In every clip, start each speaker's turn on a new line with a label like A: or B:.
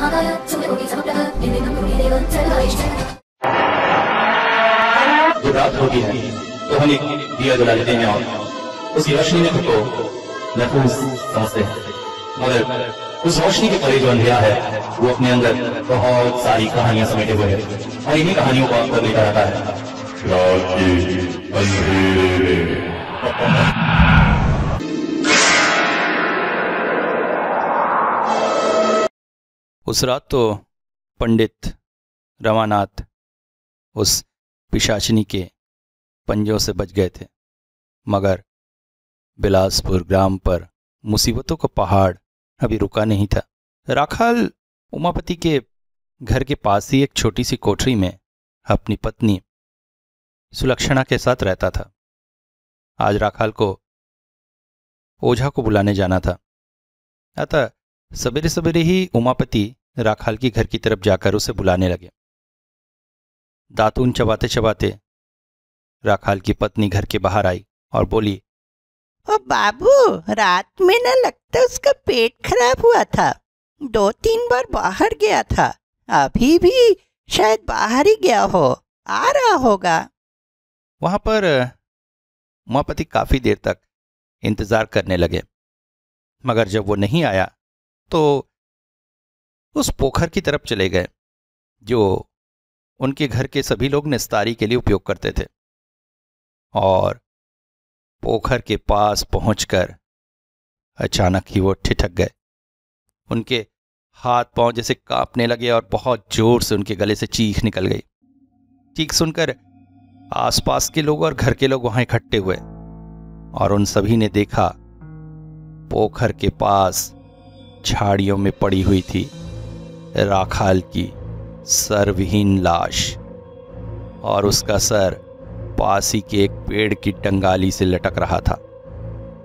A: जब रात होती है तो हम एक दिया जला लेते हैं और उसकी रोशनी में खुद को महफूज समझते हैं, मगर उस रोशनी के परे जो अंधेरा है वो अपने अंदर बहुत सारी कहानियां समेटे हुए है और इन्हीं कहानियों को आपको लेकर आता है रात के अंधेरे में।
B: उस रात तो पंडित रमानाथ उस पिशाचिनी के पंजों से बच गए थे, मगर बिलासपुर ग्राम पर मुसीबतों का पहाड़ अभी रुका नहीं था। राखाल उमापति के घर के पास ही एक छोटी सी कोठरी में अपनी पत्नी सुलक्षणा के साथ रहता था। आज राखाल को ओझा को बुलाने जाना था, अतः सवेरे सवेरे ही उमापति राखाल की घर की तरफ जाकर उसे बुलाने लगे। दातून चबाते चबाते राखाल की पत्नी घर के बाहर आई और बोली,
C: ओ बाबू, रात में न लगता उसका पेट खराब हुआ था, 2-3 बार बाहर गया था, अभी भी शायद बाहर ही गया हो, आ रहा होगा।
B: वहां पर उमापति काफी देर तक इंतजार करने लगे, मगर जब वो नहीं आया तो उस पोखर की तरफ चले गए जो उनके घर के सभी लोग निस्तारी के लिए उपयोग करते थे। और पोखर के पास पहुंचकर अचानक ही वो ठिठक गए। उनके हाथ पांव जैसे कांपने लगे और बहुत जोर से उनके गले से चीख निकल गई। चीख सुनकर आसपास के लोग और घर के लोग वहां इकट्ठे हुए और उन सभी ने देखा पोखर के पास झाड़ियों में पड़ी हुई थी राखाल की सरविहीन लाश, और उसका सर पास ही के एक पेड़ की टंगाली से लटक रहा था।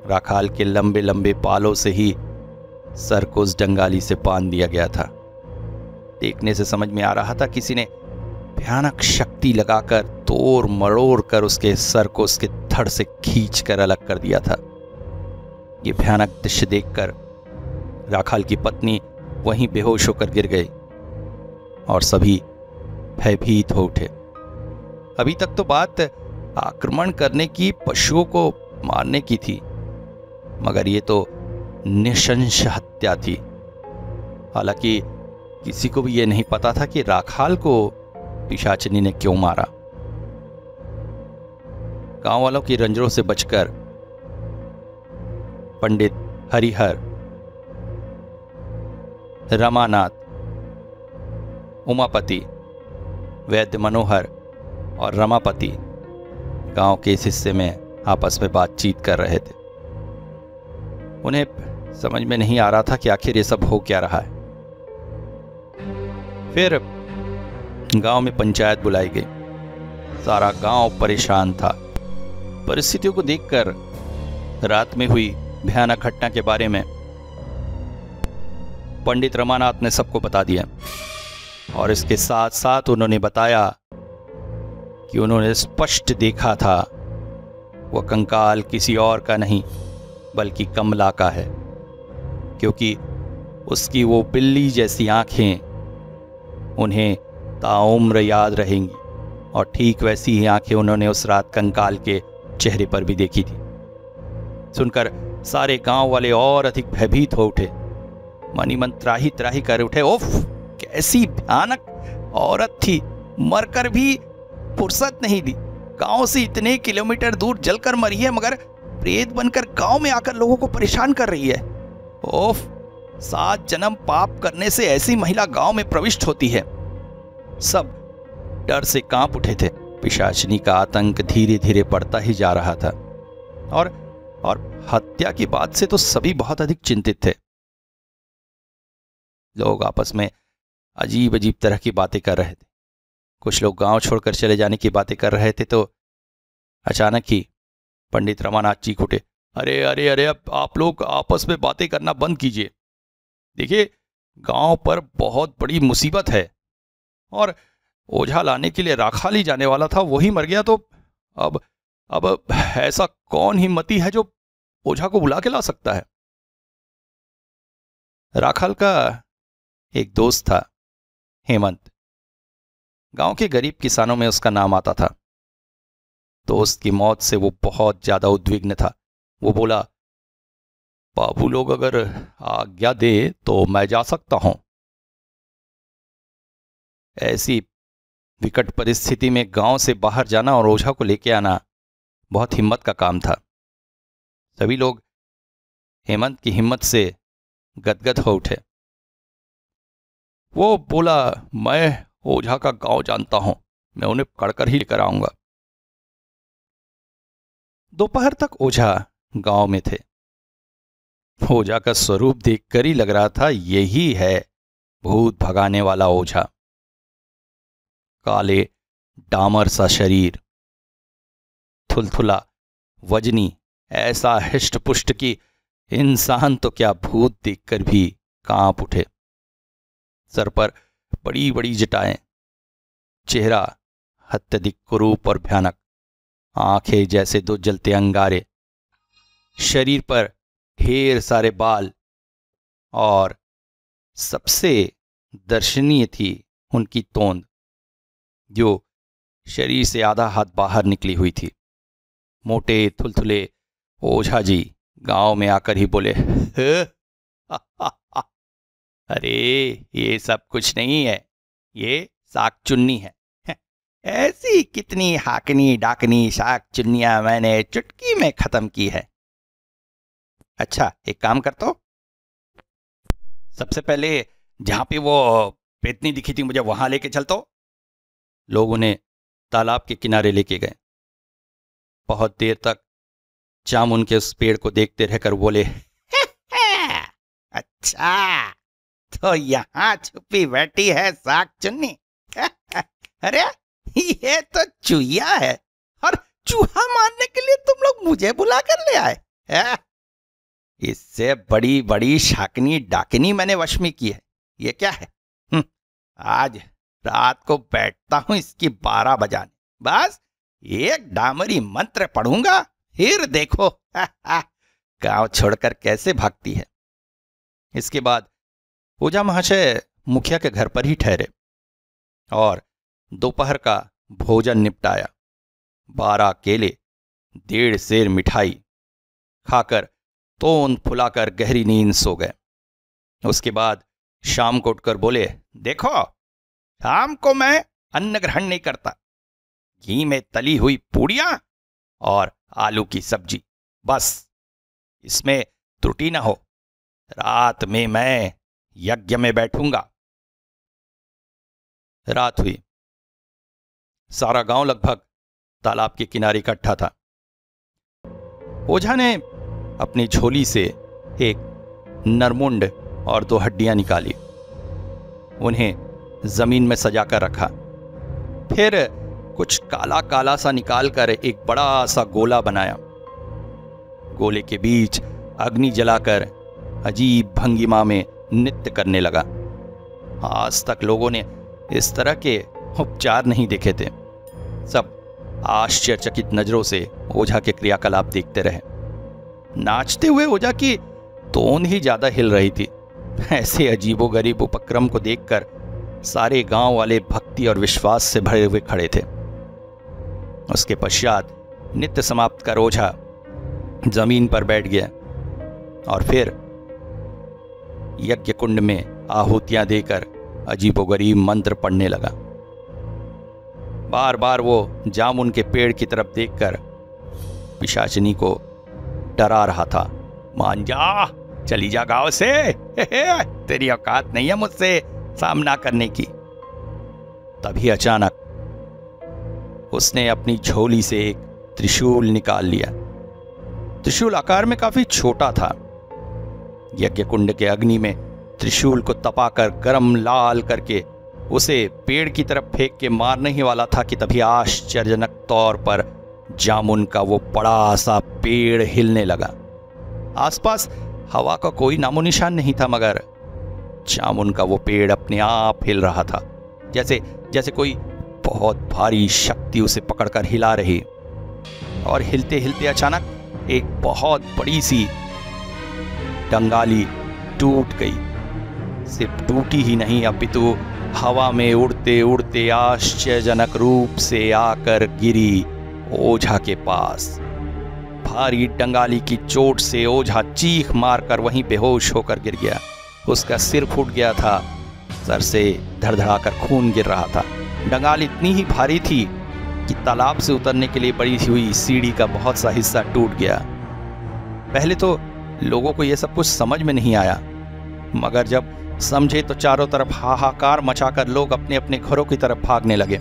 B: राखाल के लंबे लंबे बालों से ही सर को उस डंगाली से बांध दिया गया था। देखने से समझ में आ रहा था किसी ने भयानक शक्ति लगाकर तोड़ मरोड़ कर उसके सर को उसके धड़ से खींच कर अलग कर दिया था। ये भयानक दृश्य देखकर राखाल की पत्नी वहीं बेहोश होकर गिर गई और सभी भयभीत हो उठे। अभी तक तो बात आक्रमण करने की, पशुओं को मारने की थी, मगर ये तो निशंस हत्या थी। हालांकि किसी को भी यह नहीं पता था कि राखाल को पिशाचिनी ने क्यों मारा। गांव वालों की रंजरों से बचकर पंडित हरिहर, रमानाथ, उमापति, वैद्य मनोहर और रमापति गांव के इस हिस्से में आपस में बातचीत कर रहे थे। उन्हें समझ में नहीं आ रहा था कि आखिर ये सब हो क्या रहा है। फिर गांव में पंचायत बुलाई गई। सारा गांव परेशान था। परिस्थितियों को देखकर रात में हुई भयानक घटना के बारे में पंडित रमानाथ ने सबको बता दिया और इसके साथ साथ उन्होंने बताया कि उन्होंने स्पष्ट देखा था वह कंकाल किसी और का नहीं बल्कि कमला का है, क्योंकि उसकी वो बिल्ली जैसी आंखें उन्हें ताउम्र याद रहेंगी और ठीक वैसी ही आंखें उन्होंने उस रात कंकाल के चेहरे पर भी देखी थी। सुनकर सारे गांव वाले और अधिक भयभीत हो उठे, मनी मन त्राही त्राही कर उठे। ओफ, कैसी भयानक औरत थी, मरकर भी फुर्सत नहीं दी। गांव से इतने किलोमीटर दूर जलकर मरी है, मगर प्रेत बनकर गांव में आकर लोगों को परेशान कर रही है। ओफ, 7 जन्म पाप करने से ऐसी महिला गांव में प्रविष्ट होती है। सब डर से कांप उठे थे। पिशाचिनी का आतंक धीरे धीरे बढ़ता ही जा रहा था और हत्या की बात से तो सभी बहुत अधिक चिंतित थे। लोग आपस में अजीब अजीब तरह की बातें कर रहे थे। कुछ लोग गांव छोड़कर चले जाने की बातें कर रहे थे तो अचानक ही पंडित रमानाथ चीख उठे, अरे अरे अरे, अब आप लोग आपस में बातें करना बंद कीजिए। देखिए, गांव पर बहुत बड़ी मुसीबत है और ओझा लाने के लिए राखाल ही जाने वाला था, वही मर गया, तो अब ऐसा कौन हिम्मती है जो ओझा को बुला के ला सकता है। राखाल का एक दोस्त था, हेमंत। गांव के गरीब किसानों में उसका नाम आता था। दोस्त की मौत से वो बहुत ज्यादा उद्विग्न था। वो बोला, बाबू लोग अगर आज्ञा दे तो मैं जा सकता हूं। ऐसी विकट परिस्थिति में गांव से बाहर जाना और ओझा को लेके आना बहुत हिम्मत का काम था। सभी लोग हेमंत की हिम्मत से गदगद हो उठे। वो बोला, मैं ओझा का गांव जानता हूं, मैं उन्हें पकड़कर ही लेकर आऊंगा। दोपहर तक ओझा गांव में थे। ओझा का स्वरूप देखकर ही लग रहा था यही है भूत भगाने वाला ओझा। काले डामर सा शरीर, थुलथुला, वजनी, ऐसा हिष्ट पुष्ट कि इंसान तो क्या भूत देखकर भी कांप उठे। सर पर बड़ी बड़ी जटाएं, चेहरा अत्यधिक कुरूप और भयानक, आंखें जैसे दो जलते अंगारे, शरीर पर ढेर सारे बाल, और सबसे दर्शनीय थी उनकी तोंद, जो शरीर से आधा हाथ बाहर निकली हुई थी। मोटे थुलथुले ओझा जी गांव में आकर ही बोले, अरे ये सब कुछ नहीं है, ये साग चुन्नी है। ऐसी कितनी हाकनी डाकनी साग चुन्नियां मैंने चुटकी में खत्म की है। अच्छा एक काम कर, तो सबसे पहले जहां पे वो पेतनी दिखी थी मुझे वहां लेके चल। तो लोग उन्हें तालाब के किनारे लेके गए। बहुत देर तक जामुन के उस पेड़ को देखते रहकर बोले, अच्छा तो यहां छुपी बैठी है साग चुन्नी। अरे ये तो चूहिया है, और चूहा मारने के लिए तुम लोग मुझे बुला कर ले आए। इससे बड़ी बड़ी शाकनी डाकनी मैंने वश में की है। ये क्या है? आज रात को बैठता हूं इसकी 12 बजाने, बस एक डामरी मंत्र पढ़ूंगा, फिर देखो गांव छोड़कर कैसे भागती है। इसके बाद ओझा महाशय मुखिया के घर पर ही ठहरे और दोपहर का भोजन निपटाया। 12 केले, 1.5 सेर मिठाई खाकर तोंद फुलाकर गहरी नींद सो गए। उसके बाद शाम को उठकर बोले, देखो शाम को मैं अन्न ग्रहण नहीं करता, घी में तली हुई पूड़ियां और आलू की सब्जी, बस इसमें त्रुटि न हो। रात में मैं यज्ञ में बैठूंगा। रात हुई। सारा गांव लगभग तालाब के किनारे इकट्ठा था। ओझा ने अपनी झोली से एक नरमुंड और 2 हड्डियां निकाली, उन्हें जमीन में सजाकर रखा। फिर कुछ काला काला सा निकालकर एक बड़ा सा गोला बनाया। गोले के बीच अग्नि जलाकर अजीब भंगिमा में नृत्य करने लगा। आज तक लोगों ने इस तरह के उपचार नहीं देखे थे। सब आश्चर्यचकित नजरों से ओझा के क्रियाकलाप देखते रहे। नाचते हुए ओझा की तोंद ही ज्यादा हिल रही थी। ऐसे अजीबोगरीब उपक्रम को देखकर सारे गांव वाले भक्ति और विश्वास से भरे हुए खड़े थे। उसके पश्चात नित्य समाप्त कर ओझा जमीन पर बैठ गया और फिर यज्ञ कुंड में आहुतियां देकर अजीबोगरीब मंत्र पढ़ने लगा। बार बार वो जामुन के पेड़ की तरफ देखकर पिशाचिनी को डरा रहा था। मान जा, चली जा गांव से, तेरी औकात नहीं है मुझसे सामना करने की। तभी अचानक उसने अपनी झोली से एक त्रिशूल निकाल लिया। त्रिशूल आकार में काफी छोटा था। यज्ञ कुंड के अग्नि में त्रिशूल को तपाकर गरम लाल करके उसे पेड़ की तरफ फेंक के मारने ही वाला था कि तभी आश्चर्यजनक तौर पर जामुन का वो बड़ा सा पेड़ हिलने लगा। आसपास हवा का कोई नामो निशान नहीं था, मगर जामुन का वो पेड़ अपने आप हिल रहा था, जैसे जैसे कोई बहुत भारी शक्ति उसे पकड़कर हिला रही। और हिलते हिलते अचानक एक बहुत बड़ी सी डंगाली टूट गई सिर्फ टूटी ही नहीं अपितु हवा में उड़ते उड़ते आश्चर्यजनक रूप से आकर गिरी ओझा के पास। भारी डंगाली की चोट से ओझा चीख मारकर वहीं बेहोश होकर गिर गया। उसका सिर फूट गया था, सर से धड़धड़ाकर खून गिर रहा था। डंगाल इतनी ही भारी थी कि तालाब से उतरने के लिए बड़ी हुई सीढ़ी का बहुत सा हिस्सा टूट गया। पहले तो लोगों को यह सब कुछ समझ में नहीं आया, मगर जब समझे तो चारों तरफ हाहाकार मचाकर लोग अपने अपने घरों की तरफ भागने लगे।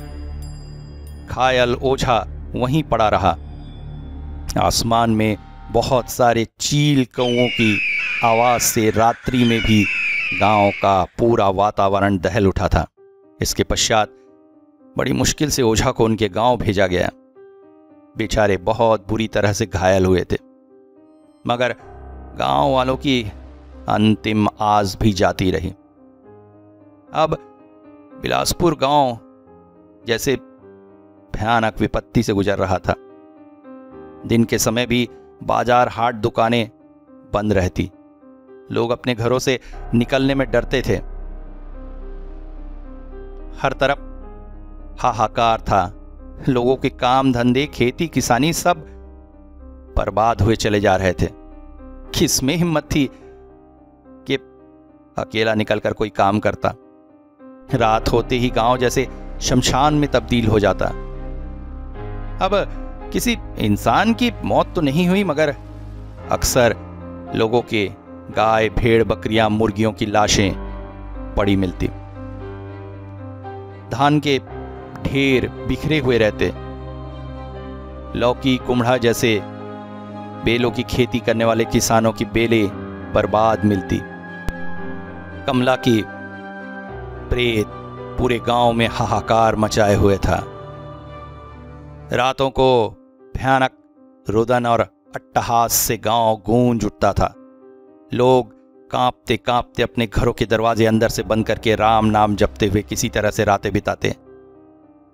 B: घायल ओझा वहीं पड़ा रहा। आसमान में बहुत सारे चील कौओं की आवाज से रात्रि में भी गांव का पूरा वातावरण दहल उठा था। इसके पश्चात बड़ी मुश्किल से ओझा को उनके गांव भेजा गया। बेचारे बहुत बुरी तरह से घायल हुए थे, मगर गांव वालों की अंतिम आस भी जाती रही। अब बिलासपुर गांव जैसे भयानक विपत्ति से गुजर रहा था। दिन के समय भी बाजार हाट दुकानें बंद रहती। लोग अपने घरों से निकलने में डरते थे। हर तरफ हाहाकार था। लोगों के काम धंधे, खेती किसानी सब बर्बाद हुए चले जा रहे थे। किसमें हिम्मत थी कि अकेला निकलकर कोई काम करता। रात होते ही गांव जैसे शमशान में तब्दील हो जाता। अब किसी इंसान की मौत तो नहीं हुई, मगर अक्सर लोगों के गाय, भेड़, बकरियां, मुर्गियों की लाशें पड़ी मिलती। धान के ढेर बिखरे हुए रहते। लौकी, कुम्हड़ा जैसे बेलों की खेती करने वाले किसानों की बेलें बर्बाद मिलती। कमला की प्रेत पूरे गांव में हाहाकार मचाए हुए था। रातों को भयानक रुदन और अट्टहास से गांव गूंज उठता था। लोग कांपते कांपते अपने घरों के दरवाजे अंदर से बंद करके राम नाम जपते हुए किसी तरह से रातें बिताते,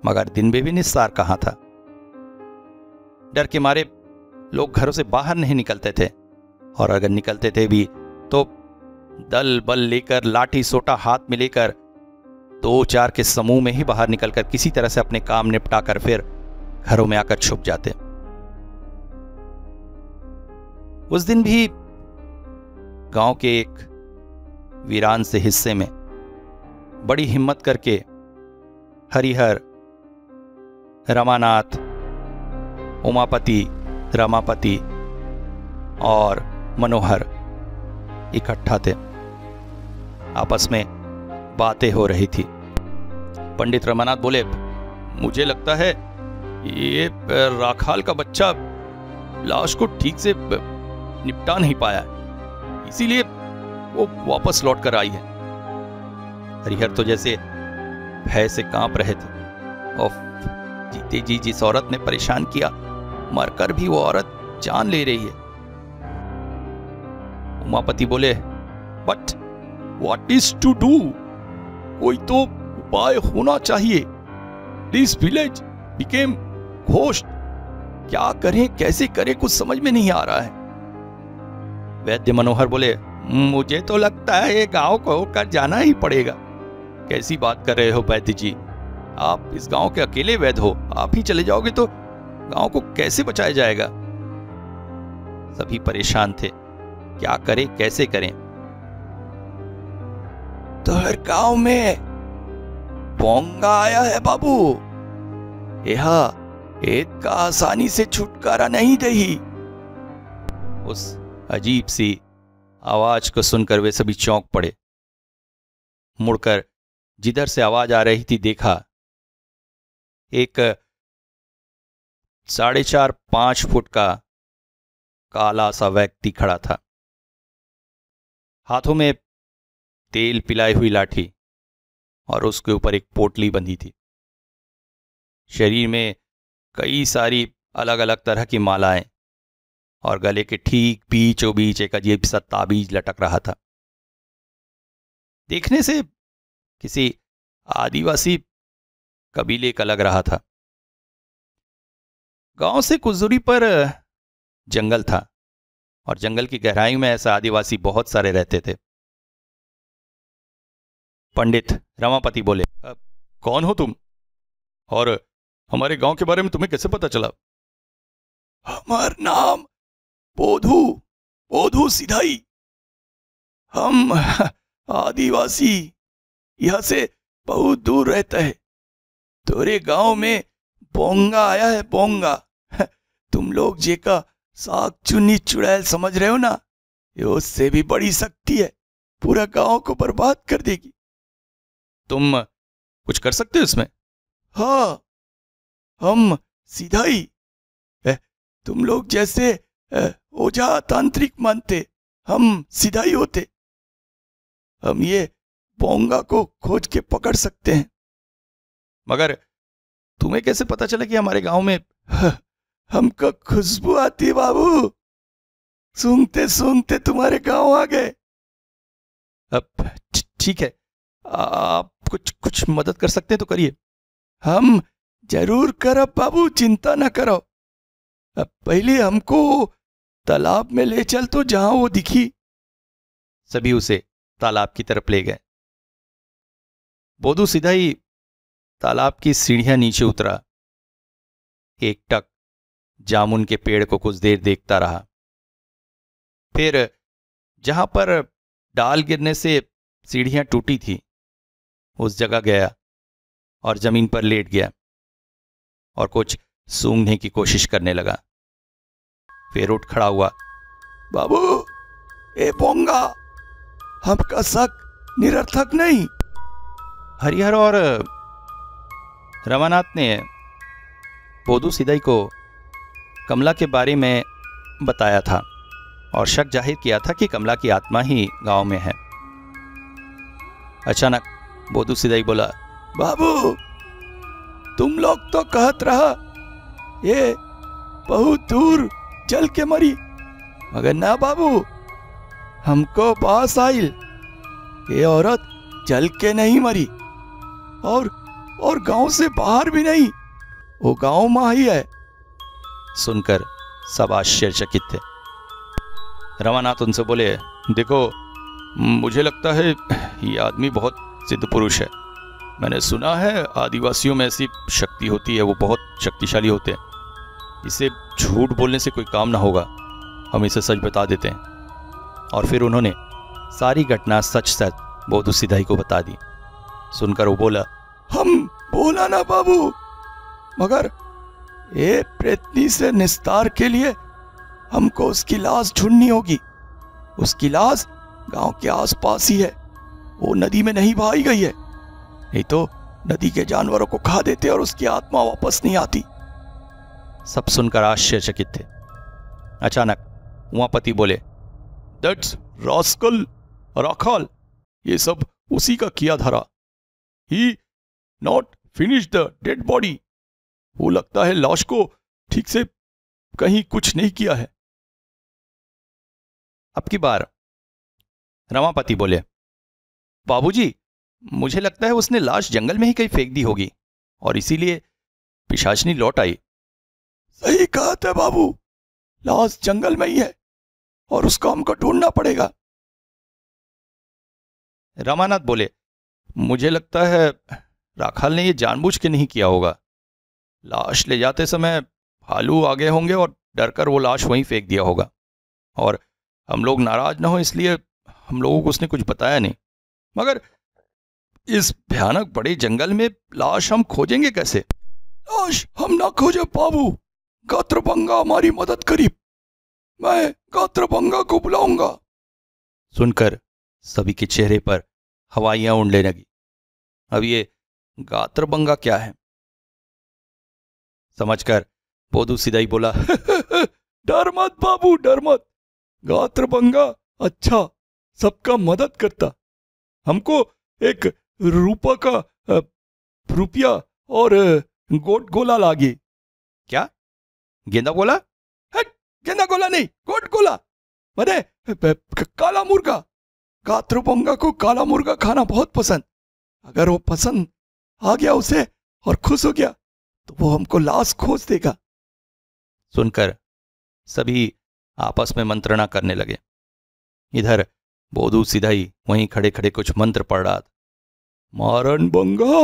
B: मगर दिन में भी निस्तार कहां था। डर के मारे लोग घरों से बाहर नहीं निकलते थे, और अगर निकलते थे भी तो दल बल लेकर, लाठी सोटा हाथ में लेकर 2-4 के समूह में ही बाहर निकलकर किसी तरह से अपने काम निपटाकर फिर घरों में आकर छुप जाते। उस दिन भी गांव के एक वीरान से हिस्से में बड़ी हिम्मत करके हरिहर, रमानाथ, उमापति, रमापति और मनोहर इकट्ठा थे। आपस में बातें हो रही थी। पंडित रमानाथ बोले, मुझे लगता है ये राखाल का बच्चा लाश को ठीक से निपटा नहीं पाया, इसीलिए वो वापस लौट कर आई है। हरिहर तो जैसे भय से कांप रहे थे। और जीते जी जिस औरत ने परेशान किया, मरकर भी वो औरत जान ले रही है। उमापति बोले, but what is to do? कोई तो उपाय होना चाहिए। This village became ghost. क्या करें, कैसे करें, कुछ समझ में नहीं आ रहा है। वैद्य मनोहर बोले, मुझे तो लगता है ये गांव को होकर जाना ही पड़ेगा। कैसी बात कर रहे हो वैद्य जी? आप इस गांव के अकेले वैद्य हो, आप ही चले जाओगे तो गांव को कैसे बचाया जाएगा? सभी परेशान थे, क्या करें, कैसे करें। तो हर गांव में पोंगा आया है बाबू, यह एक का आसानी से छुटकारा नहीं दही। उस अजीब सी आवाज को सुनकर वे सभी चौंक पड़े। मुड़कर जिधर से आवाज आ रही थी देखा, एक 4.5-5 फुट का काला सा व्यक्ति खड़ा था। हाथों में तेल पिलाई हुई लाठी और उसके ऊपर एक पोटली बंधी थी। शरीर में कई सारी अलग अलग तरह की मालाएं और गले के ठीक बीचों बीच एक अजीब सा ताबीज लटक रहा था। देखने से किसी आदिवासी कबीले का लग रहा था। गांव से कुछ दूरी पर जंगल था और जंगल की गहराई में ऐसा आदिवासी बहुत सारे रहते थे। पंडित रमापति बोले, कौन हो तुम और हमारे गांव के बारे में तुम्हें कैसे पता चला?
D: हमार नाम बोधू सिधाई। हम आदिवासी यहाँ से बहुत दूर रहता है। तोरे गांव में बोंगा आया है, बोंगा। तुम लोग जेका साग चुन्नी चुड़ैल समझ रहे हो ना, ये उससे भी बड़ी शक्ति है, पूरा गांव को बर्बाद कर देगी।
B: तुम कुछ कर सकते हो इसमें?
D: हाँ, हम सिधाई। तुम लोग जैसे ओझा तांत्रिक मानते, हम सिधाई होते। हम ये बोंगा को खोज के पकड़ सकते हैं।
B: मगर तुम्हें कैसे पता चला कि हमारे गांव में?
D: हमको खुशबू आती बाबू, सूंघते सूंघते तुम्हारे गांव आ गए।
B: अब ठीक है, आप कुछ मदद कर सकते हैं तो करिए।
D: हम जरूर करब बाबू, चिंता ना करो। अब पहले हमको तालाब में ले चल तो जहां वो दिखी।
B: सभी उसे तालाब की तरफ ले गए। बोधू सिधाई तालाब की सीढ़ियां नीचे उतरा। एकटक जामुन के पेड़ को कुछ देर देखता रहा, फिर जहां पर डाल गिरने से सीढ़ियां टूटी थी उस जगह गया और जमीन पर लेट गया और कुछ सूंघने की कोशिश करने लगा। फिर उठ खड़ा हुआ।
D: बाबू, ए बोंगा, हमका शक निरर्थक नहीं।
B: हरिहर और रमानाथ ने बोधू सिधाई को कमला के बारे में बताया था और शक जाहिर किया था कि कमला की आत्मा ही गांव में है। अचानक बोधू सिधाई बोला,
D: बाबू, तुम लोग तो कहत रहा ये बहुत दूर जल के मरी, मगर ना बाबू, हमको पास आइल ये औरत जल के नहीं मरी और गांव से बाहर भी नहीं, वो गांव में ही है।
B: सुनकर सब आश्चर्यचकित थे। रमानाथ उनसे बोले, देखो, मुझे लगता है ये आदमी बहुत सिद्ध पुरुष है। मैंने सुना है आदिवासियों में ऐसी शक्ति होती है, वो बहुत शक्तिशाली होते हैं। इसे झूठ बोलने से कोई काम ना होगा, हम इसे सच बता देते हैं। और फिर उन्होंने सारी घटना सच सच बोधू सिधाई को बता दी। सुनकर वो बोला,
D: हम बोला ना बाबू, मगर ये प्रेतनी से निस्तार के लिए हमको उसकी लाश ढूंढनी होगी। उसकी लाश गांव के आसपास ही है, वो नदी में नहीं बहाई गई है, नहीं तो नदी के जानवरों को खा देते और उसकी आत्मा वापस नहीं आती।
B: सब सुनकर आश्चर्यचकित थे। अचानक उमापति बोले,
D: दैट्स रास्कल राखाल, ये सब उसी का किया धरा। He not finish the dead body. वो लगता है लाश को ठीक से कहीं कुछ नहीं किया है।
B: अब की बार रमापति बोले, बाबूजी, मुझे लगता है उसने लाश जंगल में ही कहीं फेंक दी होगी और इसीलिए पिशाचनी लौट आई।
D: सही कहा था बाबू, लाश जंगल में ही है और उसको हमको ढूंढना पड़ेगा।
B: रमानाथ बोले, मुझे लगता है राखाल ने यह जानबूझ के नहीं किया होगा। लाश ले जाते समय भालू आगे होंगे और डरकर वो लाश वहीं फेंक दिया होगा, और हम लोग नाराज ना हो इसलिए हम लोगों को उसने कुछ बताया नहीं। मगर इस भयानक बड़े जंगल में लाश हम खोजेंगे कैसे?
D: लाश हम ना खोजे बाबू, गात्रभंगा हमारी मदद करी। मैं गात्रभंगा को बुलाऊंगा।
B: सुनकर सभी के चेहरे पर हवाइयां उड़ने लगी। अब ये गात्रभंगा क्या है समझकर बोधू सिधाई बोला,
D: डर मत बाबू, डर मत। गात्रभंगा अच्छा सबका मदद करता। हमको एक रुपया और गोट गोला लागे।
B: क्या? गेंदा गोला?
D: गेंदा गोला नहीं, गोट गोला, मैंने काला मुर्गा। गात्रभंगा को काला मुर्गा खाना बहुत पसंद। अगर वो पसंद आ गया उसे और खुश हो गया तो वो हमको लाश खोज देगा।
B: सुनकर सभी आपस में मंत्रणा करने लगे। इधर बोधू सिधाई वहीं खड़े खड़े कुछ मंत्र पढ़ रहा था।
D: मारन बंगा,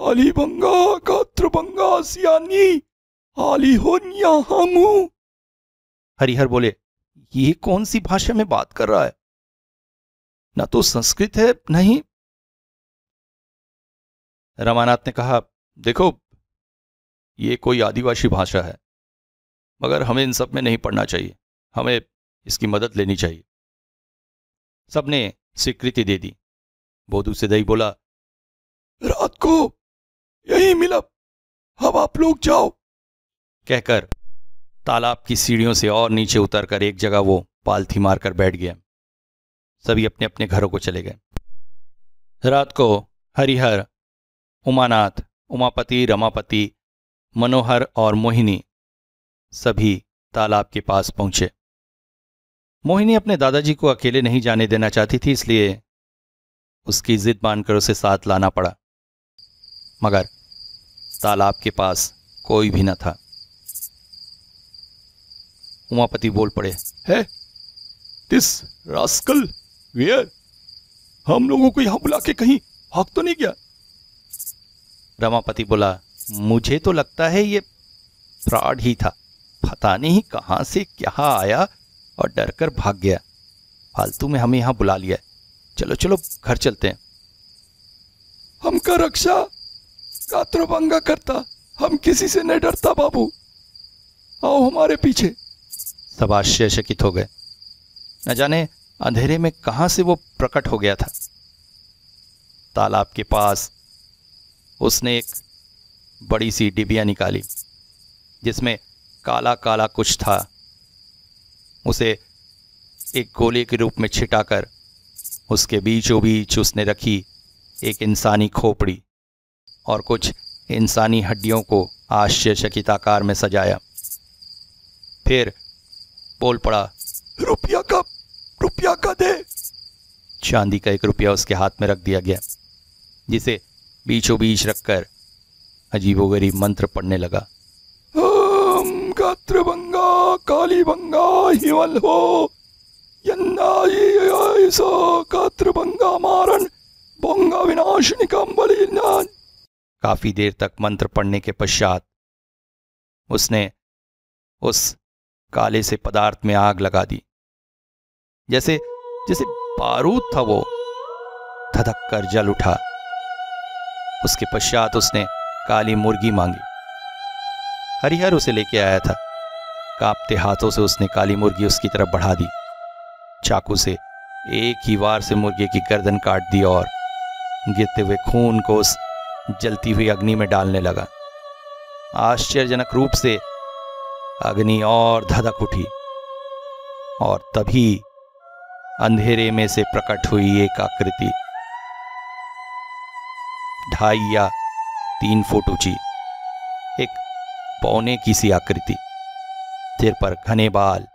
D: आली बंगा, गात्र बंगा, सियानी, आली होनिया हमू।
B: हरिहर बोले, ये कौन सी भाषा में बात कर रहा है? ना तो संस्कृत है नहीं। रमानाथ ने कहा, देखो ये कोई आदिवासी भाषा है, मगर हमें इन सब में नहीं पढ़ना चाहिए, हमें इसकी मदद लेनी चाहिए। सबने स्वीकृति दे दी। बोधू सिधई बोला,
D: रात को यही मिलब, अब आप लोग जाओ।
B: कहकर तालाब की सीढ़ियों से और नीचे उतरकर एक जगह वो पालथी मारकर बैठ गया। सभी अपने अपने घरों को चले गए। रात को हरिहर, उमानाथ, उमापति, रमापति, मनोहर और मोहिनी सभी तालाब के पास पहुंचे। मोहिनी अपने दादाजी को अकेले नहीं जाने देना चाहती थी, इसलिए उसकी जिद मानकर उसे साथ लाना पड़ा। मगर तालाब के पास कोई भी न था। उमापति बोल पड़े,
D: है दिस रास्कल वेयर? हम लोगों को यहां बुला के कहीं भाग तो नहीं गया?
B: रमापति बोला, मुझे तो लगता है ये फ्रॉड ही था, पता नहीं कहां से क्या आया और डरकर भाग गया। फालतू में हमें यहां बुला लिया। चलो चलो घर चलते हैं।
D: हमका रक्षा गात्रभंगा करता, हम किसी से नहीं डरता बाबू, आओ हमारे पीछे।
B: सब आश्चर्यचकित हो गए। न जाने अंधेरे में कहां से वो प्रकट हो गया था। तालाब के पास उसने एक बड़ी सी डिबिया निकाली जिसमें काला काला कुछ था। उसे एक गोले के रूप में छिटाकर उसके बीचों बीच उसने रखी एक इंसानी खोपड़ी और कुछ इंसानी हड्डियों को आश्चर्यचकित आकार में सजाया। फिर बोल पड़ा,
D: रुपया का दे।
B: चांदी का 1 रुपया उसके हाथ में रख दिया गया, जिसे बीचों बीच रखकर अजीबोगरीब मंत्र पढ़ने लगा।
D: गात्रभंगा, कालीभंगा, हिवल हो, गात्रभंगा मारन बोंगा विनाशनिकम बलिदान।
B: काफी देर तक मंत्र पढ़ने के पश्चात उसने उस काले से पदार्थ में आग लगा दी। जैसे जैसे बारूद था वो धधक कर जल उठा। उसके पश्चात उसने काली मुर्गी मांगी। हरिहर उसे लेके आया था। कांपते हाथों से उसने काली मुर्गी उसकी तरफ बढ़ा दी। चाकू से एक ही वार से मुर्गे की गर्दन काट दी और गिरते हुए खून को उस जलती हुई अग्नि में डालने लगा। आश्चर्यजनक रूप से अग्नि और धधक उठी और तभी अंधेरे में से प्रकट हुई एक आकृति, 2.5 या 3 फुट ऊंची, एक पौने की सी आकृति, सिर पर घने बाल,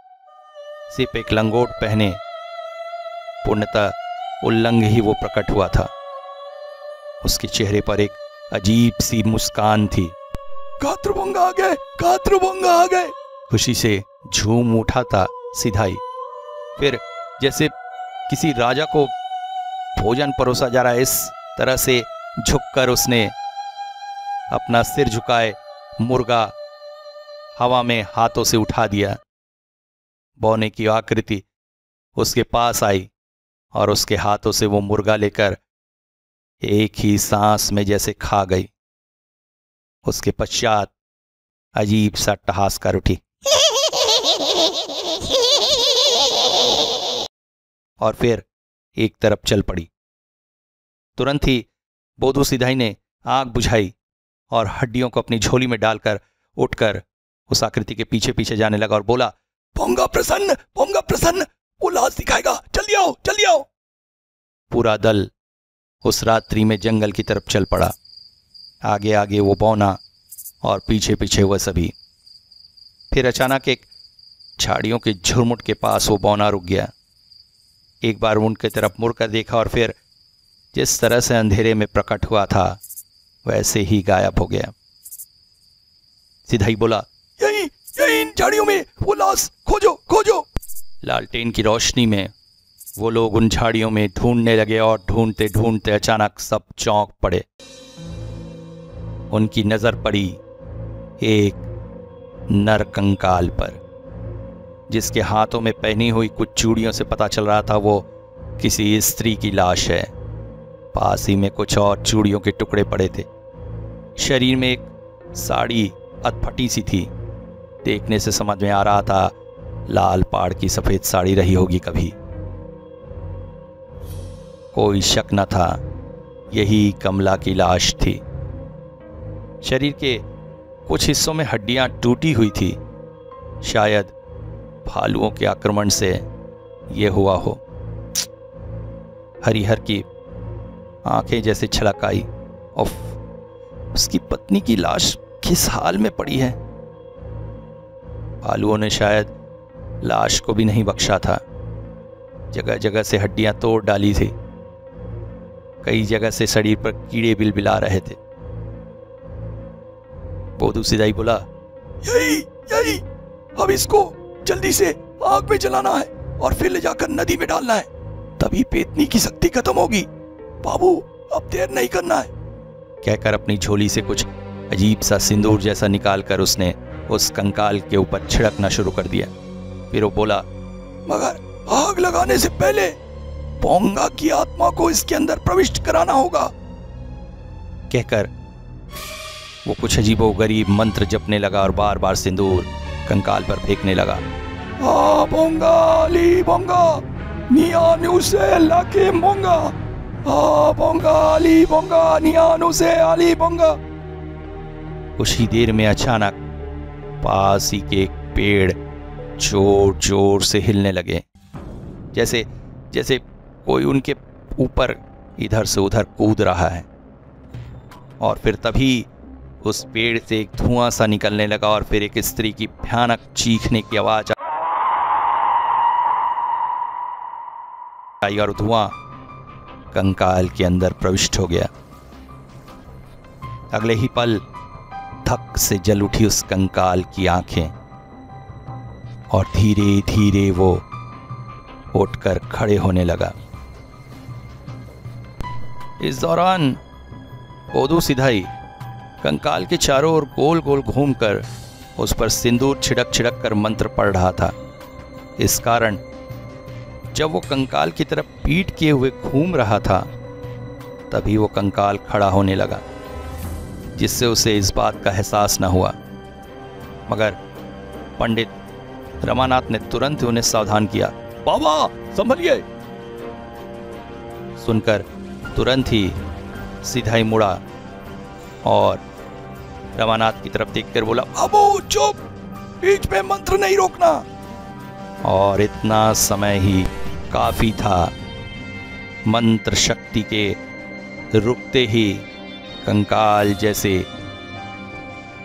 B: सिर्फ एक लंगोट पहने। पूर्णतः उल्लंघ ही वो प्रकट हुआ था। उसके चेहरे पर एक अजीब सी मुस्कान थी।
D: गात्रभंगा आ गए, गात्रभंगा आ गए।
B: खुशी से झूम उठा था सिधाई। फिर जैसे किसी राजा को भोजन परोसा जा रहा है, इस तरह से झुककर उसने अपना सिर झुकाए मुर्गा हवा में हाथों से उठा दिया। बौने की आकृति उसके पास आई और उसके हाथों से वो मुर्गा लेकर एक ही सांस में जैसे खा गई। उसके पश्चात अजीब सा टहास कर उठी और फिर एक तरफ चल पड़ी। तुरंत ही बोधू सिधाई ने आग बुझाई और हड्डियों को अपनी झोली में डालकर उठकर उस आकृति के पीछे पीछे जाने लगा और बोला,
D: पोंगा प्रसन्न, वो लाश दिखाएगा, जल्दी आओ, जल्दी आओ।
B: पूरा दल उस रात्रि में जंगल की तरफ चल पड़ा। आगे आगे वो बौना और पीछे पीछे वह सभी। फिर अचानक एक झाड़ियों के झुरमुट के पास वो बौना रुक गया। एक बार उनकी तरफ मुड़कर देखा और फिर जिस तरह से अंधेरे में प्रकट हुआ था वैसे ही गायब हो गया। सिधाई बोला,
D: यही इन झाड़ियों में वो लाश खोजो, खोजो।
B: लालटेन की रोशनी में वो लोग उन झाड़ियों में ढूंढने लगे और ढूंढते ढूंढते अचानक सब चौंक पड़े। उनकी नजर पड़ी एक नर कंकाल पर, जिसके हाथों में पहनी हुई कुछ चूड़ियों से पता चल रहा था वो किसी स्त्री की लाश है। पास ही में कुछ और चूड़ियों के टुकड़े पड़े थे। शरीर में एक साड़ी अधफटी सी थी। देखने से समझ में आ रहा था लाल पाड़ की सफेद साड़ी रही होगी कभी। कोई शक न था, यही कमला की लाश थी। शरीर के कुछ हिस्सों में हड्डियां टूटी हुई थी। शायद भालुओं के आक्रमण से यह हुआ हो। हरिहर की आंखें जैसे छलक आई। उफ, उसकी पत्नी की लाश किस हाल में पड़ी है। भालुओं ने शायद लाश को भी नहीं बख्शा था। जगह जगह से हड्डियां तोड़ डाली थी। कई जगह से शरीर पर कीड़े बिलबिला रहे थे। बोधू सिधाई बोला,
D: यही अब इसको जल्दी से आग में जलाना है और फिर ले जाकर नदी में डालना है, तभी पेतनी की शक्ति खत्म होगी। बाबू, अब देर नहीं करना है।
B: कहकर अपनी झोली से कुछ अजीब सा सिंदूर जैसा निकालकर उसने उस कंकाल के ऊपर छिड़कना शुरू कर दिया। फिर वो बोला,
D: मगर आग लगाने से पहले पोंगा की आत्मा को इसके अंदर प्रविष्ट कराना होगा।
B: कहकर वो कुछ अजीबोगरीब मंत्र जपने लगा और बार बार सिंदूर कंकाल पर फेंकने लगा।
D: आ पोंगा ली पोंगा नियानु से लाके मोंगा, आ पोंगा ली पोंगा नियानु से आली पोंगा।
B: कुछ ही देर में अचानक पास ही के एक पेड़ जोर जोर से हिलने लगे, जैसे जैसे कोई उनके ऊपर इधर से उधर कूद रहा है। और फिर तभी उस पेड़ से एक धुआं सा निकलने लगा और फिर एक स्त्री की भयानक चीखने की आवाज आई और धुआं कंकाल के अंदर प्रविष्ट हो गया। अगले ही पल धक से जल उठी उस कंकाल की आंखें और धीरे धीरे वो उठकर खड़े होने लगा। इस दौरान बोधू सिधाई कंकाल के चारों ओर गोल गोल घूमकर उस पर सिंदूर छिड़क छिड़क कर मंत्र पढ़ रहा था। इस कारण जब वो कंकाल की तरफ पीठ किए हुए घूम रहा था, तभी वो कंकाल खड़ा होने लगा, जिससे उसे इस बात का एहसास न हुआ। मगर पंडित रमानाथ ने तुरंत उन्हें सावधान किया।
D: बाबा, संभलिए।
B: सुनकर तुरंत ही सिधाई मुड़ा और रमानाथ की तरफ देखकर बोला,
D: बाबू चुप, बीच में मंत्र नहीं रोकना।
B: और इतना समय ही काफी था। मंत्र शक्ति के रुकते ही कंकाल जैसे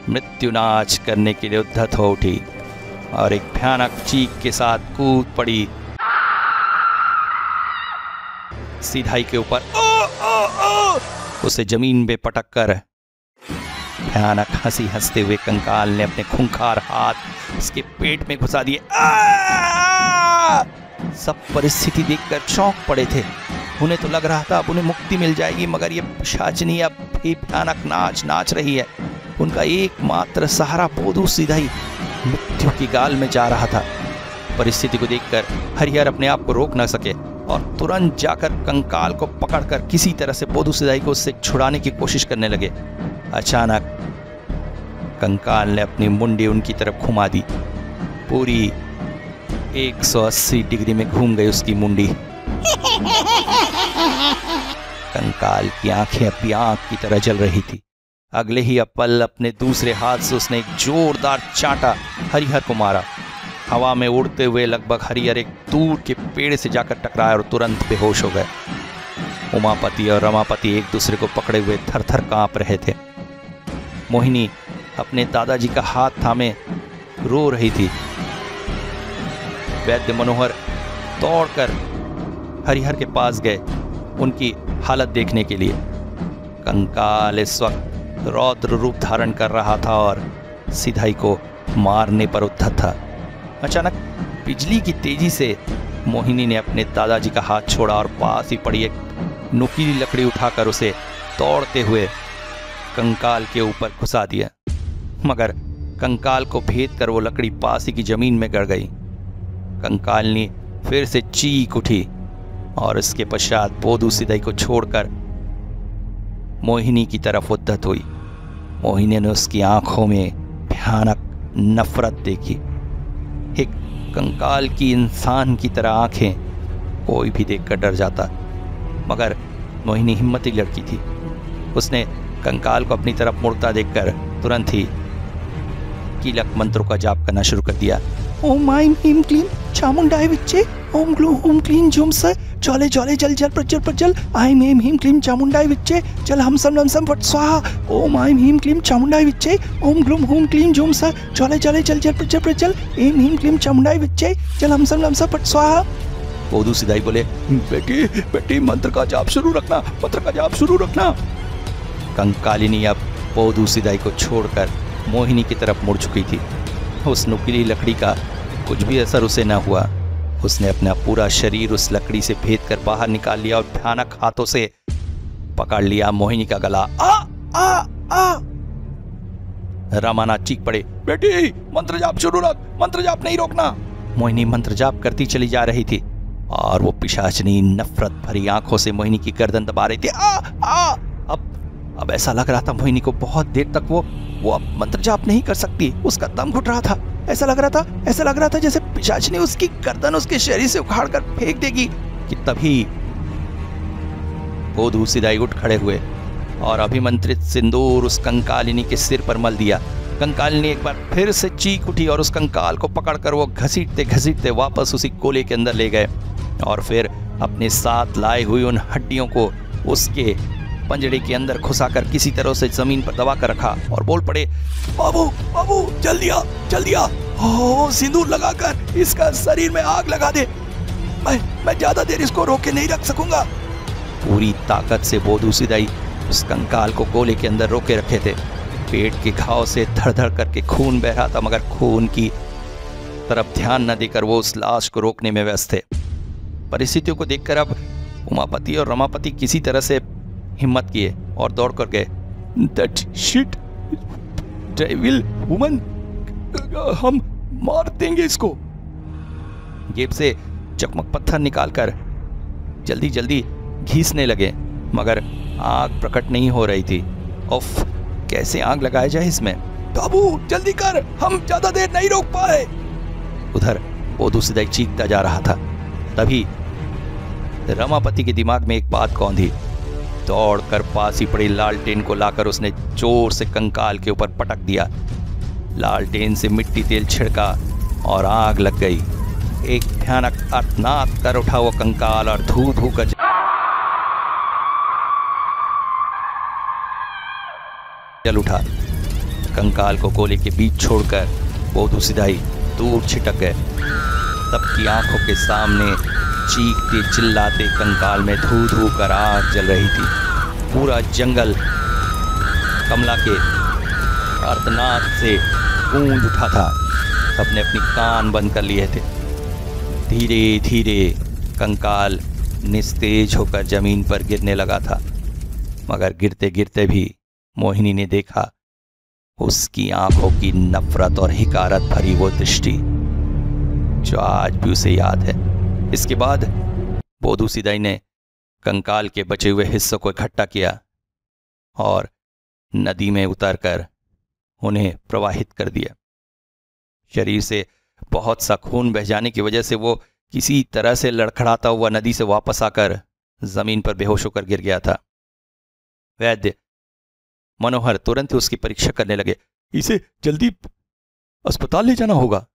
B: मृत्युनाच करने के लिए उद्धत हो उठी और एक भयानक चीख के साथ कूद पड़ी सिधाई के ऊपर। उसे जमीन पे पटक कर भयानक हंसी हंसते हुए कंकाल ने अपने खूंखार हाथ उसके पेट में घुसा दिए। सब परिस्थिति देखकर चौंक पड़े थे। उन्हें तो लग रहा था अब उन्हें मुक्ति मिल जाएगी, मगर ये पिशाचिनी अब भी भयानक नाच नाच रही है। उनका एकमात्र सहारा बोधू सिधाई मृत्यु की गाल में जा रहा था। परिस्थिति को देखकर हरिहर अपने आप को रोक न सके और तुरंत जाकर कंकाल को पकड़कर किसी तरह से बोधू सिधाई को उससे छुड़ाने की कोशिश करने लगे। अचानक कंकाल ने अपनी मुंडी उनकी तरफ घुमा दी। पूरी 180 डिग्री में घूम गई उसकी मुंडी। कंकाल की आंखें अपनी आंख की तरह जल रही थी। अगले ही पल अपने दूसरे हाथ से उसने एक जोरदार चांटा हरिहर को मारा। हवा में उड़ते हुए लगभग हरिहर एक दूर के पेड़ से जाकर टकराया और तुरंत बेहोश हो गए। उमापति और रमापति एक दूसरे को पकड़े हुए थर थर कांप रहे थे। मोहिनी अपने दादाजी का हाथ थामे रो रही थी। वैद्य मनोहर दौड़कर हरिहर के पास गए उनकी हालत देखने के लिए। कंकाल इस वक्त रौद्र रूप धारण कर रहा था और सिधाई को मारने पर उद्धत था। अचानक बिजली की तेजी से मोहिनी ने अपने दादाजी का हाथ छोड़ा और पास ही पड़ी एक नुकीली लकड़ी उठाकर उसे तोड़ते हुए कंकाल के ऊपर घुसा दिया। मगर कंकाल को भेद कर वो लकड़ी पास ही की जमीन में गड़ गई। कंकालनी फिर से चीख उठी और इसके पश्चात बोधू सिदाई को छोड़कर मोहिनी की तरफ उद्धत हुई। मोहिनी ने उसकी आंखों में भयानक नफरत देखी। एक कंकाल की इंसान की तरह आंखें कोई भी देखकर डर जाता, मगर मोहिनी हिम्मती लड़की थी। उसने कंकाल को अपनी तरफ मुड़ता देखकर तुरंत ही कीलक मंत्रों का जाप करना शुरू कर दिया। ओम ऐं ह्रीं क्लीं चामुंडाय विच्चे, ओम ग्लूं हुम क्लीं झूम स, ज्वाले ज्वाले जल जल प्रज्वल प्रज्वल, ऐं ह्रीं क्लीं चामुंडाय विच्चे, जल हम सम लम सम फट स्वाहा, ओम ऐं ह्रीं क्लीं चामुंडाय विच्चे, ओम ग्लूं हुम क्लीं झूम स, ज्वाले ज्वाले जल जल प्रज्वल प्रज्वल, ऐं ह्रीं क्लीं चामुंडाय विच्चे, जल हम सम लम सम फट स्वाहा। बोधू सिदाई बोले,
D: बेटी बेटी मंत्र का जाप शुरू रखना, मंत्र का जाप शुरू रखना।
B: कंकालिनी अब बोधू सिदाई को छोड़कर मोहिनी की तरफ मुड़ चुकी थी। उस नुकीली लकड़ी का कुछ भी असर उसे न हुआ। उसने अपना पूरा शरीर उस लकड़ी से भेद कर बाहर निकाल लिया और भयानक हाथों से पकड़ लिया मोहिनी का गला। आ आ आ रामानाथ चीख पड़े,
D: बेटी मंत्र जाप शुरू रख, मंत्र जाप नहीं रोकना।
B: मोहिनी मंत्र जाप करती चली जा रही थी और वो पिशाचनी नफरत भरी आंखों से मोहिनी की गर्दन दबा रही थी। आ अब ऐसा लग रहा था मोहिनी को बहुत देर तक वो अब मंत्र जाप नहीं कर सकती। उसका दम घुट रहा था। ऐसा लग रहा था जैसे पिशाचनी उसकी गर्दन उसके शरीर से उखाड़ कर फेंक देगी। कि तभी बोधू सिदाई उठ खड़े हुए और अभिमंत्रित सिंदूर उस कंकालिनी के सिर पर मल दिया। कंकालिनी एक बार फिर से चीख उठी और उस कंकाल को पकड़कर वो घसीटते घसीटते वापस उसी गोले के अंदर ले गए और फिर अपने साथ लाए हुई उन हड्डियों को उसके पंजड़े के अंदर घुसाकर किसी तरह से जमीन पर दबा कर रखा और बोल पड़े,
D: बाबू बाबू जल्दी आ, ओ सिंदूर लगाकर इसका शरीर में आग लगा दे। मैं ज्यादा देर इसको रोक के नहीं रख सकूंगा।
B: पूरी ताकत से बोधू सिदाई उस कंकाल को गोले के अंदर रोके रखे थे। पेट के घाव से धड़ धड़ करके खून बह रहा था, मगर खून की तरफ ध्यान न देकर वो उस लाश को रोकने में व्यस्त थे। परिस्थितियों को देखकर अब उमापति और रमापति किसी तरह से हिम्मत किए और दौड़ कर गए।
D: That shit, devil woman, हम मार देंगे इसको।
B: जेब से चकमक पत्थर निकालकर जल्दी जल्दी घीसने लगे, मगर आग प्रकट नहीं हो रही थी। उफ, कैसे आग लगाया जाए इसमें?
D: बाबू जल्दी कर, हम ज्यादा देर नहीं रोक पाए।
B: उधर बोधू सिदाई चीखता जा रहा था। तभी रमापति के दिमाग में एक बात कौंधी। दौड़कर पास ही पड़ी लालटेन को लाकर उसने जोर से कंकाल के ऊपर पटक दिया। लालटेन से मिट्टी तेल छिड़का और आग लग गई। एक भयानक अर्थनाद कर उठा वो कंकाल और धू धू कर जल उठा। कंकाल को गोले के बीच छोड़कर बोधू सिदाई दूर छिटक गए। तब की आंखों के सामने चीखते चिल्लाते कंकाल में धू धू कर आग जल रही थी। पूरा जंगल कमला के अर्थनाद से गूंज उठा था। सबने अपनी कान बंद कर लिए थे। धीरे धीरे कंकाल निस्तेज होकर जमीन पर गिरने लगा था, मगर गिरते गिरते भी मोहिनी ने देखा उसकी आंखों की नफरत और हिकारत भरी वो दृष्टि जो आज भी उसे याद है। इसके बाद बोधू सिदाई ने कंकाल के बचे हुए हिस्सों को इकट्ठा किया और नदी में उतरकर उन्हें प्रवाहित कर दिया। शरीर से बहुत सा खून बह जाने की वजह से वो किसी तरह से लड़खड़ाता हुआ नदी से वापस आकर जमीन पर बेहोश होकर गिर गया था। वैद्य मनोहर तुरंत ही उसकी परीक्षा करने लगे।
D: इसे जल्दी अस्पताल ले जाना होगा।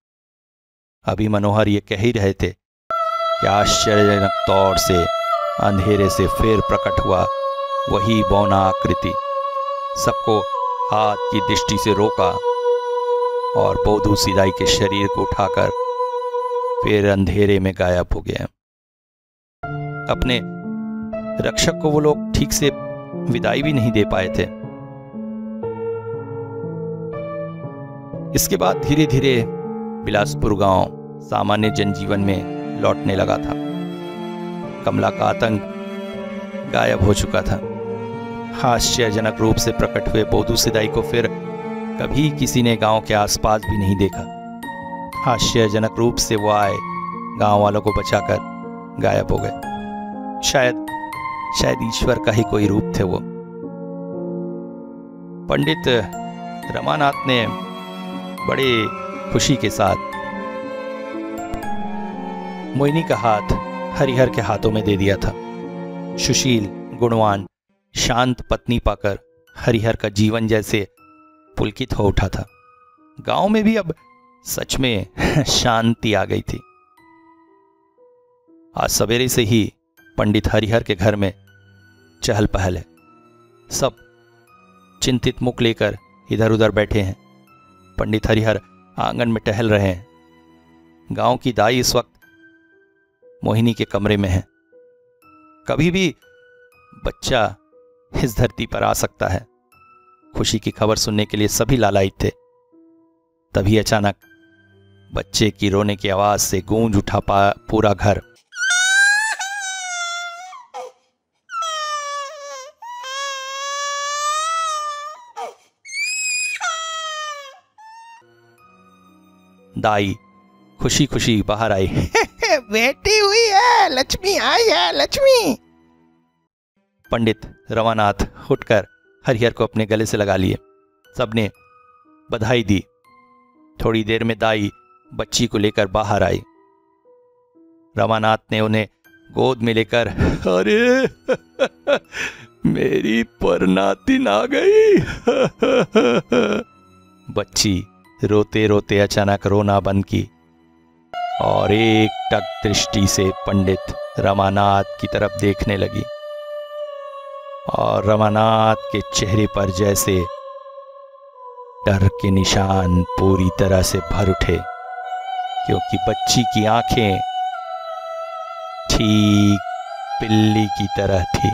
B: अभी मनोहर ये कह ही रहे थे कि आश्चर्यजनक तौर से अंधेरे से फिर प्रकट हुआ वही बौना आकृति। सबको हाथ की दृष्टि से रोका और बोधू सिदाई के शरीर को उठाकर फिर अंधेरे में गायब हो गया। अपने रक्षक को वो लोग ठीक से विदाई भी नहीं दे पाए थे। इसके बाद धीरे धीरे बिलासपुर गांव सामान्य जनजीवन में लौटने लगा था। कमला का आतंक गायब हो चुका था। आश्चर्यजनक रूप से प्रकट हुए बोधू सिदाई को फिर कभी किसी ने गांव के आसपास भी नहीं देखा। आश्चर्यजनक रूप से वो आए, गांव वालों को बचाकर गायब हो गए। शायद ईश्वर का ही कोई रूप थे वो। पंडित रमानाथ ने बड़े खुशी के साथ मोहिनी का हाथ हरिहर के हाथों में दे दिया था। सुशील, गुणवान, शांत पत्नी पाकर हरिहर का जीवन जैसे पुलकित हो उठा था। गांव में भी अब सच में शांति आ गई थी। आज सवेरे से ही पंडित हरिहर के घर में चहल पहल है। सब चिंतित मुख लेकर इधर उधर बैठे हैं। पंडित हरिहर आंगन में टहल रहे हैं। गांव की दाई इस वक्त मोहिनी के कमरे में है। कभी भी बच्चा इस धरती पर आ सकता है। खुशी की खबर सुनने के लिए सभी लालायित थे। तभी अचानक बच्चे की रोने की आवाज से गूंज उठा पूरा घर। दाई खुशी खुशी बाहर आई।
C: बेटी हुई है, लक्ष्मी आई है, लक्ष्मी।
B: पंडित रमानाथ उठकर हरिहर को अपने गले से लगा लिए। सबने बधाई दी। थोड़ी देर में दाई बच्ची को लेकर बाहर आई। रमानाथ ने उन्हें गोद में लेकर,
D: अरे मेरी परनातिन आ गई।
B: बच्ची रोते रोते अचानक रोना बंद की और एक टक दृष्टि से पंडित रमानाथ की तरफ देखने लगी। और रमानाथ के चेहरे पर जैसे डर के निशान पूरी तरह से भर उठे, क्योंकि बच्ची की आंखें ठीक बिल्ली की तरह थी।